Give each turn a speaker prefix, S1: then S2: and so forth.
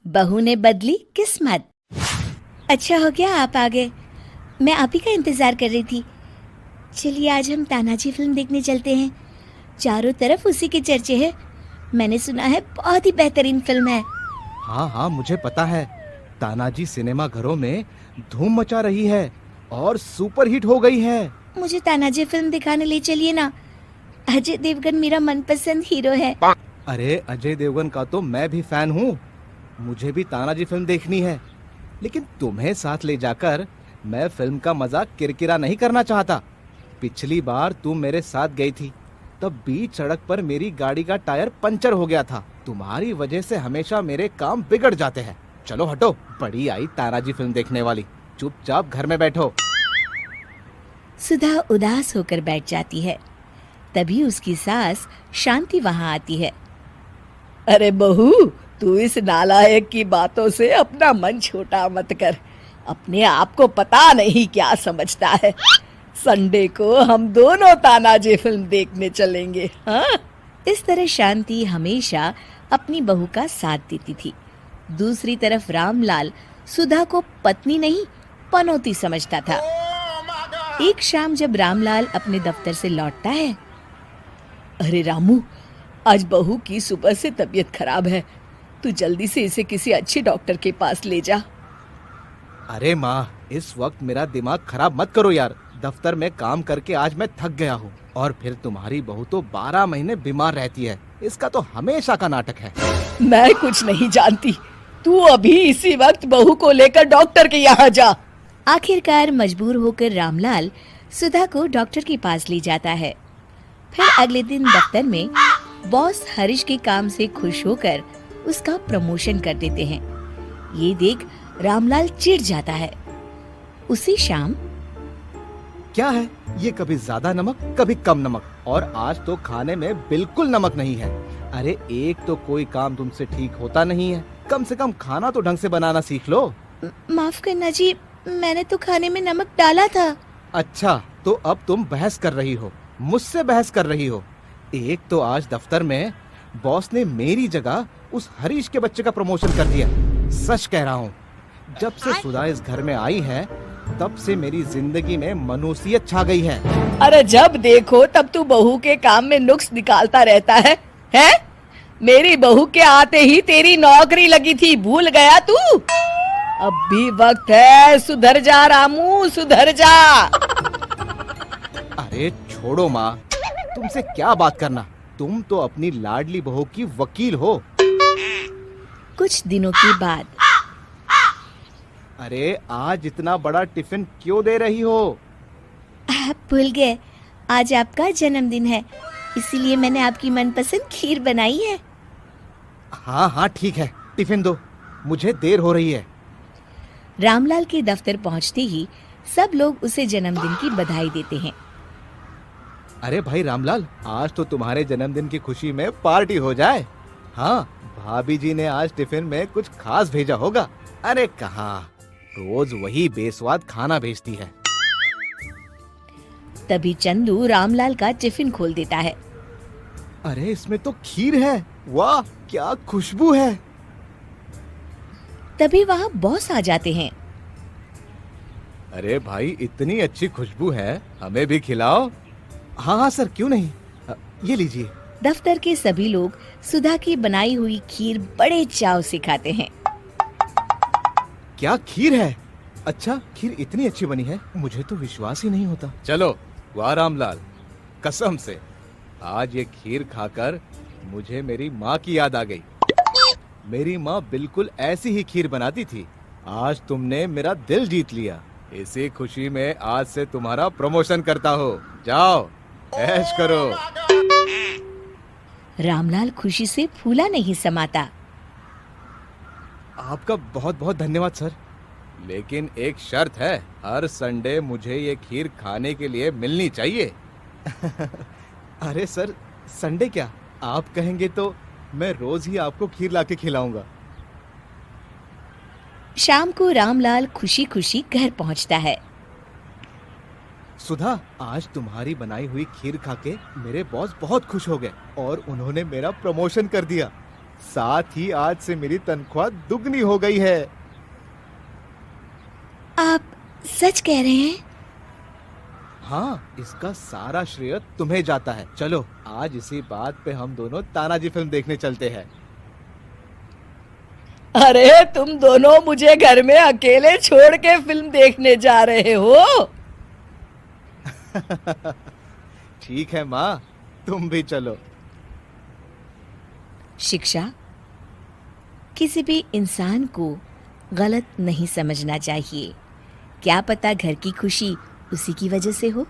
S1: बहू ने बदली किस्मत। अच्छा हो गया आप आ गए, मैं आप ही का इंतजार कर रही थी। चलिए आज हम तानाजी फिल्म देखने चलते हैं। चारों तरफ उसी के चर्चे हैं। मैंने सुना है बहुत ही बेहतरीन फिल्म है।
S2: हाँ हाँ, मुझे पता है। तानाजी सिनेमा घरों में धूम मचा रही है और सुपर हिट हो गई है।
S1: मुझे तानाजी फिल्म दिखाने ले चलिए ना। अजय देवगन मेरा मनपसंद हीरो है।
S2: अरे अजय देवगन का तो मैं भी फैन हूँ। मुझे भी तानाजी फिल्म देखनी है, लेकिन तुम्हें साथ ले जाकर मैं फिल्म का मजा किरकिरा नहीं करना चाहता। पिछली बार तुम मेरे साथ गई थी, तब बीच सड़क पर मेरी गाड़ी का टायर पंचर हो गया था। तुम्हारी वजह से हमेशा मेरे काम बिगड़ जाते हैं। चलो हटो, बड़ी आई तानाजी फिल्म देखने वाली। चुपचाप घर में बैठो।
S1: सुधा उदास होकर बैठ जाती है। तभी उसकी सास शांति वहां आती है।
S3: अरे बहू, तू इस नालायक की बातों से अपना मन छोटा मत कर। अपने आप को पता नहीं क्या समझता है। संडे को हम दोनों तानाजी फिल्म देखने चलेंगे। हाँ,
S1: इस तरह शांति हमेशा अपनी बहू का साथ देती थी। दूसरी तरफ रामलाल सुधा को पत्नी नहीं पनौती समझता था। एक शाम जब रामलाल अपने दफ्तर से लौटता है।
S3: अरे रामू, आज बहू की सुबह से तबीयत खराब है। तू जल्दी से इसे किसी अच्छे डॉक्टर के पास ले जा।
S2: अरे माँ, इस वक्त मेरा दिमाग खराब मत करो यार। दफ्तर में काम करके आज मैं थक गया हूँ, और फिर तुम्हारी बहू तो 12 महीने बीमार रहती है। इसका तो हमेशा का नाटक है।
S3: मैं कुछ नहीं जानती। तू अभी इसी वक्त बहू को लेकर डॉक्टर के यहाँ जा।
S1: आखिरकार मजबूर होकर रामलाल सुधा को डॉक्टर के पास ले जाता है। फिर अगले दिन दफ्तर में बॉस हरीश के काम से खुश होकर उसका प्रमोशन कर देते हैं। ये देख रामलाल चिढ़ जाता है। उसी शाम
S2: क्या है ये, कभी ज्यादा नमक कभी कम नमक, और आज तो खाने में बिल्कुल नमक नहीं है। अरे एक तो कोई काम तुमसे ठीक होता नहीं है, कम से कम खाना तो ढंग से बनाना सीख लो।
S1: माफ करना जी, मैंने तो खाने में नमक डाला था।
S2: अच्छा, तो अब तुम बहस कर रही हो, मुझसे बहस कर रही हो। एक तो आज दफ्तर में बॉस ने मेरी जगह उस हरीश के बच्चे का प्रमोशन कर दिया। सच कह रहा हूँ, जब से सुधा इस घर में आई है तब से मेरी जिंदगी में मनुष्यत छा गई है।
S3: अरे जब देखो तब तू बहू के काम में नुक्स निकालता रहता है, हैं? मेरी बहू के आते ही तेरी नौकरी लगी थी, भूल गया तू? अब भी वक्त है, सुधर जा रामू, सुधर जा।
S2: अरे छोड़ो माँ, तुमसे क्या बात करना। तुम तो अपनी लाडली बहू की वकील हो।
S1: कुछ दिनों के बाद
S2: अरे आज इतना बड़ा टिफिन क्यों दे रही हो?
S1: आप भूल गए, आज आपका जन्मदिन है, इसीलिए मैंने आपकी मनपसंद खीर बनाई है।
S2: हाँ हाँ ठीक है, टिफिन दो, मुझे देर हो रही है।
S1: रामलाल के दफ्तर पहुंचते ही सब लोग उसे जन्मदिन की बधाई देते हैं।
S2: अरे भाई रामलाल, आज तो तुम्हारे जन्मदिन की खुशी में पार्टी हो जाए। हाँ, भाभी जी ने आज टिफिन में कुछ खास भेजा होगा। अरे कहाँ, रोज वही बेस्वाद खाना भेजती है।
S1: तभी चंदू रामलाल का टिफिन खोल देता है।
S2: अरे इसमें तो खीर है, वाह क्या खुशबू है।
S1: तभी वहाँ बॉस आ जाते हैं।
S2: अरे भाई, इतनी अच्छी खुशबू है, हमें भी खिलाओ। हाँ हाँ सर, क्यों नहीं, ये लीजिए।
S1: दफ्तर के सभी लोग सुधा की बनाई हुई खीर बड़े चाव से खाते हैं।
S2: क्या खीर है? अच्छा, खीर इतनी अच्छी बनी है, मुझे तो विश्वास ही नहीं होता। चलो, वाह रामलाल, कसम से आज ये खीर खाकर मुझे मेरी माँ की याद आ गई। मेरी माँ बिल्कुल ऐसी ही खीर बनाती थी। आज तुमने मेरा दिल जीत लिया। इसी खुशी में आज से तुम्हारा प्रमोशन करता हो। जाओ ऐश करो।
S1: रामलाल खुशी से फूला नहीं समाता।
S2: आपका बहुत बहुत धन्यवाद सर, लेकिन एक शर्त है, हर संडे मुझे ये खीर खाने के लिए मिलनी चाहिए। अरे सर, संडे क्या, आप कहेंगे तो मैं रोज ही आपको खीर लाके खिलाऊंगा।
S1: शाम को रामलाल खुशी खुशी घर पहुंचता है।
S2: सुधा, आज तुम्हारी बनाई हुई खीर खाके मेरे बॉस बहुत खुश हो गए और उन्होंने मेरा प्रमोशन कर दिया। साथ ही आज से मेरी तनख्वाह दुगनी हो गई है।
S1: आप सच कह रहे हैं?
S2: हाँ, इसका सारा श्रेय तुम्हें जाता है। चलो आज इसी बात पे हम दोनों तानाजी फिल्म देखने चलते हैं।
S3: अरे तुम दोनों मुझे घर में अकेले छोड़ के फिल्म देखने जा रहे हो?
S2: ठीक है माँ, तुम भी चलो।
S1: शिक्षा, किसी भी इंसान को गलत नहीं समझना चाहिए। क्या पता घर की खुशी उसी की वजह से हो।